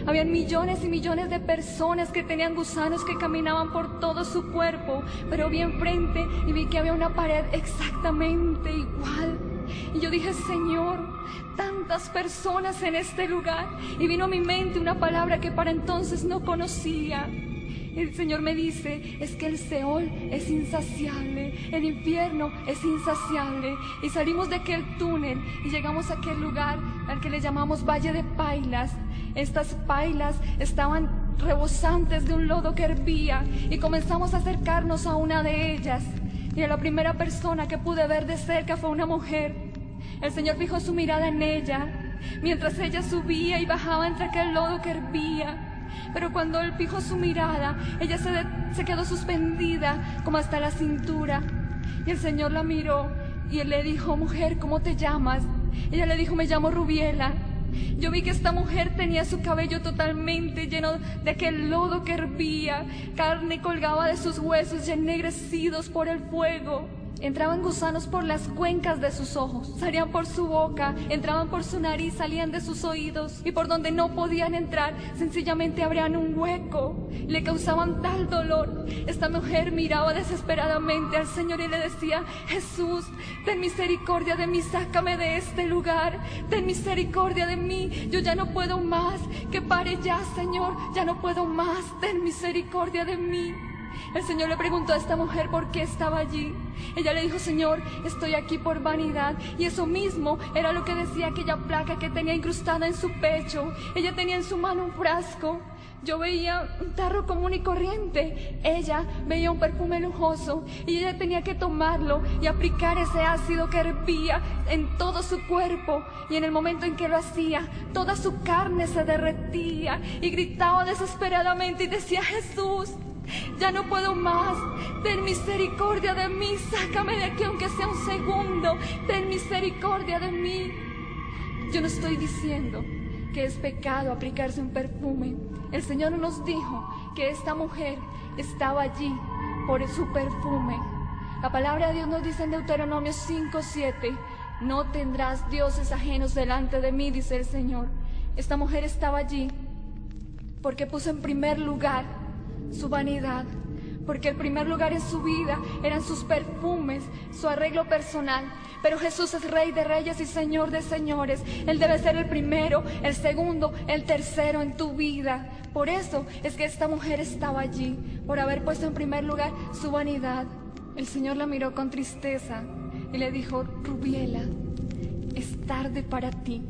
Habían millones y millones de personas que tenían gusanos que caminaban por todo su cuerpo, pero vi enfrente y vi que había una pared exactamente igual. Y yo dije, Señor, tantas personas en este lugar. Y vino a mi mente una palabra que para entonces no conocía. El Señor me dice, es que el Seol es insaciable, el infierno es insaciable. Y salimos de aquel túnel y llegamos a aquel lugar al que le llamamos Valle de Pailas. Estas pailas estaban rebosantes de un lodo que hervía y comenzamos a acercarnos a una de ellas. Y a la primera persona que pude ver de cerca fue una mujer. El Señor fijó su mirada en ella, mientras ella subía y bajaba entre aquel lodo que hervía. Pero cuando Él fijó su mirada, ella se quedó suspendida como hasta la cintura. Y el Señor la miró y Él le dijo, mujer, ¿cómo te llamas? Ella le dijo, me llamo Rubiela. Yo vi que esta mujer tenía su cabello totalmente lleno de aquel lodo que hervía, carne colgaba de sus huesos ya ennegrecidos por el fuego. Entraban gusanos por las cuencas de sus ojos, salían por su boca, entraban por su nariz, salían de sus oídos, y por donde no podían entrar, sencillamente abrían un hueco. Le causaban tal dolor. Esta mujer miraba desesperadamente al Señor y le decía, Jesús, ten misericordia de mí, sácame de este lugar, ten misericordia de mí, yo ya no puedo más, que pare ya, Señor, ya no puedo más, ten misericordia de mí. El Señor le preguntó a esta mujer por qué estaba allí. Ella le dijo, Señor, estoy aquí por vanidad. Y eso mismo era lo que decía aquella placa que tenía incrustada en su pecho. Ella tenía en su mano un frasco. Yo veía un tarro común y corriente. Ella veía un perfume lujoso y ella tenía que tomarlo y aplicar ese ácido que hervía en todo su cuerpo. Y en el momento en que lo hacía, toda su carne se derretía y gritaba desesperadamente y decía, Jesús, ya no puedo más, ten misericordia de mí, sácame de aquí aunque sea un segundo, ten misericordia de mí. Yo no estoy diciendo que es pecado aplicarse un perfume. El Señor nos dijo que esta mujer estaba allí por su perfume. La palabra de Dios nos dice en Deuteronomio 5:7, no tendrás dioses ajenos delante de mí, dice el Señor. Esta mujer estaba allí porque puso en primer lugar su vanidad, porque el primer lugar en su vida eran sus perfumes, su arreglo personal. Pero Jesús es Rey de Reyes y Señor de Señores. Él debe ser el primero, el segundo, el tercero en tu vida. Por eso es que esta mujer estaba allí, por haber puesto en primer lugar su vanidad. El Señor la miró con tristeza y le dijo, Rubiela, es tarde para ti.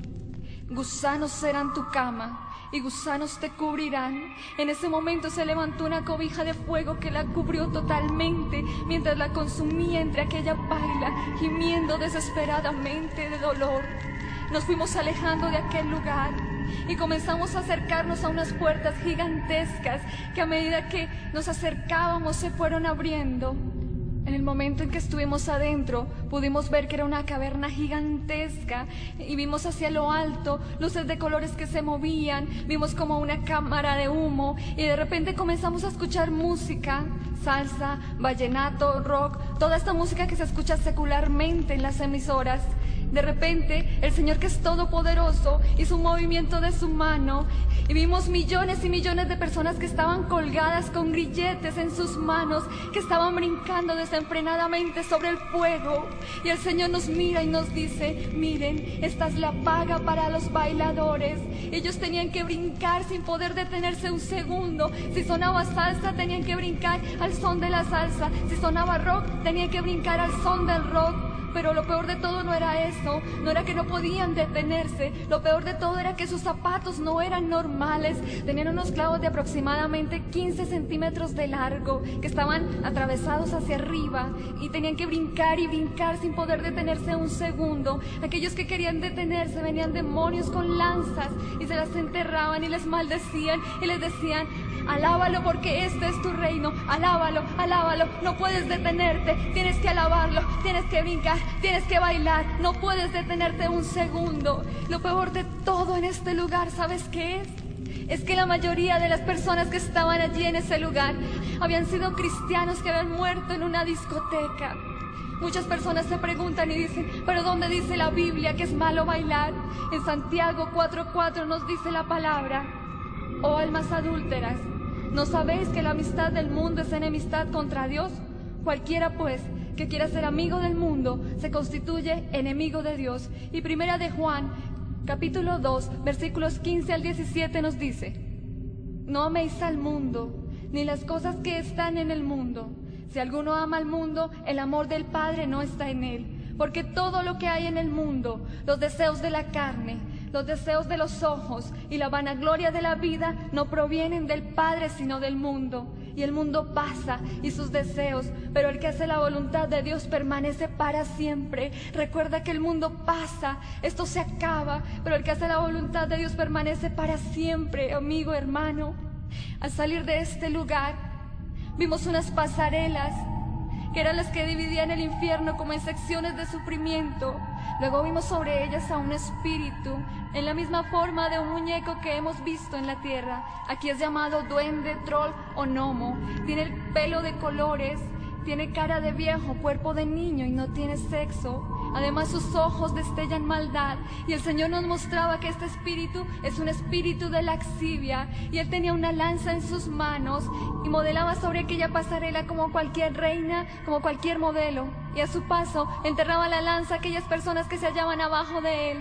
Gusanos serán tu cama y gusanos te cubrirán. En ese momento se levantó una cobija de fuego que la cubrió totalmente mientras la consumía entre aquella paila, gimiendo desesperadamente de dolor. Nos fuimos alejando de aquel lugar y comenzamos a acercarnos a unas puertas gigantescas que a medida que nos acercábamos se fueron abriendo. En el momento en que estuvimos adentro, pudimos ver que era una caverna gigantesca y vimos hacia lo alto luces de colores que se movían, vimos como una cámara de humo y de repente comenzamos a escuchar música, salsa, vallenato, rock, toda esta música que se escucha secularmente en las emisoras. De repente, el Señor, que es todopoderoso, hizo un movimiento de su mano y vimos millones y millones de personas que estaban colgadas con grilletes en sus manos, que estaban brincando desenfrenadamente sobre el fuego. Y el Señor nos mira y nos dice, miren, esta es la paga para los bailadores. Ellos tenían que brincar sin poder detenerse un segundo. Si sonaba salsa, tenían que brincar al son de la salsa. Si sonaba rock, tenían que brincar al son del rock. Pero lo peor de todo no era eso, no era que no podían detenerse, lo peor de todo era que sus zapatos no eran normales, tenían unos clavos de aproximadamente 15 centímetros de largo, que estaban atravesados hacia arriba, y tenían que brincar y brincar sin poder detenerse un segundo. Aquellos que querían detenerse venían demonios con lanzas, y se las enterraban y les maldecían, y les decían, alábalo porque este es tu reino, alábalo, alábalo, no puedes detenerte, tienes que alabarlo, tienes que brincar, tienes que bailar, no puedes detenerte un segundo. Lo peor de todo en este lugar, ¿sabes qué es? Es que la mayoría de las personas que estaban allí en ese lugar habían sido cristianos que habían muerto en una discoteca. Muchas personas se preguntan y dicen, ¿pero dónde dice la Biblia que es malo bailar? En Santiago 4:4 nos dice la palabra, oh almas adúlteras, ¿no sabéis que la amistad del mundo es enemistad contra Dios? Cualquiera pues que quiera ser amigo del mundo se constituye enemigo de Dios. Y primera de Juan, capítulo 2, versículos 15 al 17 nos dice: no améis al mundo, ni las cosas que están en el mundo. Si alguno ama al mundo, el amor del Padre no está en él. Porque todo lo que hay en el mundo, los deseos de la carne, los deseos de los ojos y la vanagloria de la vida, no provienen del Padre sino del mundo. Y el mundo pasa y sus deseos, pero el que hace la voluntad de Dios permanece para siempre. Recuerda que el mundo pasa, esto se acaba, pero el que hace la voluntad de Dios permanece para siempre, amigo, hermano. Al salir de este lugar, vimos unas pasarelas que eran las que dividían el infierno como en secciones de sufrimiento. Luego vimos sobre ellas a un espíritu, en la misma forma de un muñeco que hemos visto en la tierra. Aquí es llamado duende, troll o gnomo. Tiene el pelo de colores, tiene cara de viejo, cuerpo de niño y no tiene sexo. Además sus ojos destellan maldad, y el Señor nos mostraba que este espíritu es un espíritu de laxivia, y él tenía una lanza en sus manos y modelaba sobre aquella pasarela como cualquier reina, como cualquier modelo, y a su paso enterraba la lanza a aquellas personas que se hallaban abajo de él.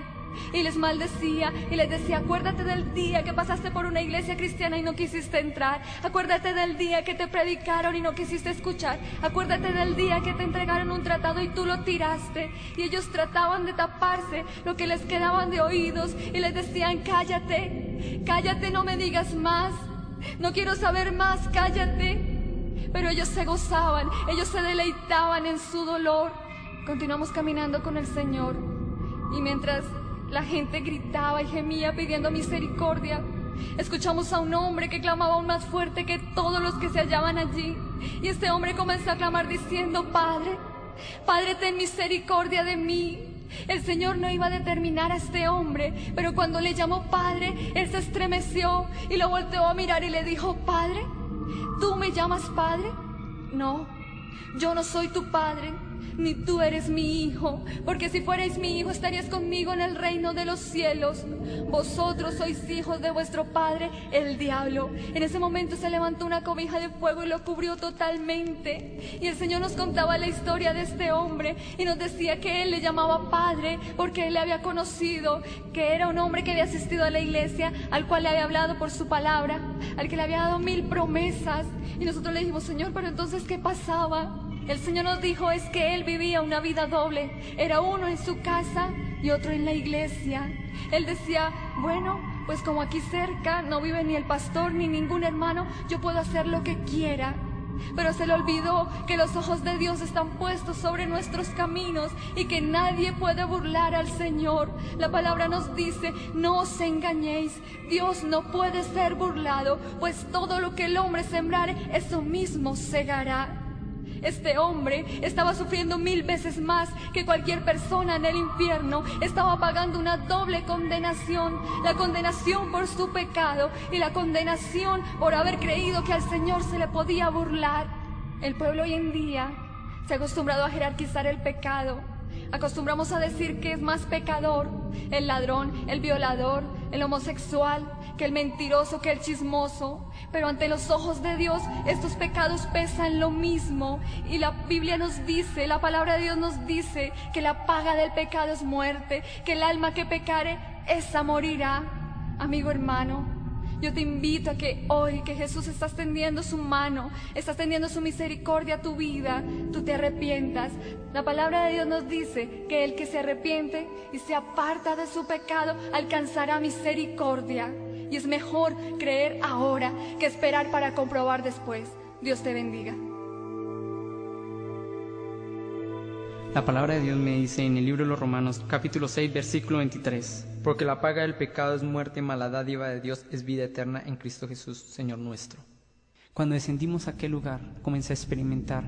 Y les maldecía y les decía: acuérdate del día que pasaste por una iglesia cristiana y no quisiste entrar. Acuérdate del día que te predicaron y no quisiste escuchar. Acuérdate del día que te entregaron un tratado y tú lo tiraste. Y ellos trataban de taparse lo que les quedaban de oídos y les decían: cállate, cállate, no me digas más, no quiero saber más, cállate. Pero ellos se gozaban, ellos se deleitaban en su dolor. Continuamos caminando con el Señor, y mientras la gente gritaba y gemía pidiendo misericordia, escuchamos a un hombre que clamaba aún más fuerte que todos los que se hallaban allí. Y este hombre comenzó a clamar diciendo: Padre, Padre, ten misericordia de mí. El Señor no iba a determinar a este hombre, pero cuando le llamó Padre, él se estremeció y lo volteó a mirar y le dijo: Padre, ¿tú me llamas Padre? No, yo no soy tu Padre, ni tú eres mi hijo, porque si fuerais mi hijo estarías conmigo en el reino de los cielos. Vosotros sois hijos de vuestro padre, el diablo. En ese momento se levantó una cobija de fuego y lo cubrió totalmente. Y el Señor nos contaba la historia de este hombre y nos decía que él le llamaba Padre porque él le había conocido, que era un hombre que había asistido a la iglesia, al cual le había hablado por su palabra, al que le había dado 1000 promesas. Y nosotros le dijimos: Señor, pero entonces ¿qué pasaba? El Señor nos dijo es que él vivía una vida doble. Era uno en su casa y otro en la iglesia. Él decía: bueno, pues como aquí cerca no vive ni el pastor ni ningún hermano, yo puedo hacer lo que quiera. Pero se le olvidó que los ojos de Dios están puestos sobre nuestros caminos y que nadie puede burlar al Señor. La palabra nos dice: no os engañéis, Dios no puede ser burlado, pues todo lo que el hombre sembrare, eso mismo segará. Este hombre estaba sufriendo 1000 veces más que cualquier persona en el infierno. Estaba pagando una doble condenación: la condenación por su pecado y la condenación por haber creído que al Señor se le podía burlar. El pueblo hoy en día se ha acostumbrado a jerarquizar el pecado. Acostumbramos a decir que es más pecador el ladrón, el violador, el homosexual, que el mentiroso, que el chismoso. Pero ante los ojos de Dios estos pecados pesan lo mismo. Y la Biblia nos dice, la palabra de Dios nos dice que la paga del pecado es muerte, que el alma que pecare, esa morirá. Amigo, hermano, yo te invito a que hoy que Jesús está extendiendo su mano, está extendiendo su misericordia a tu vida, tú te arrepientas. La palabra de Dios nos dice que el que se arrepiente y se aparta de su pecado alcanzará misericordia. Y es mejor creer ahora que esperar para comprobar después. Dios te bendiga. La palabra de Dios me dice en el libro de los Romanos, capítulo 6, versículo 23: porque la paga del pecado es muerte, mas la dádiva de Dios es vida eterna en Cristo Jesús, Señor nuestro. Cuando descendimos a aquel lugar, comencé a experimentar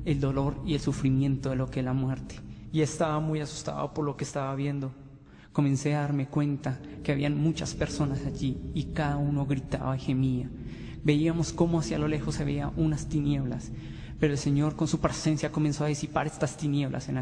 el dolor y el sufrimiento de lo que es la muerte. Y estaba muy asustado por lo que estaba viendo. Comencé a darme cuenta que habían muchas personas allí y cada uno gritaba y gemía. Veíamos cómo hacia lo lejos se veían unas tinieblas, pero el Señor con su presencia comenzó a disipar estas tinieblas en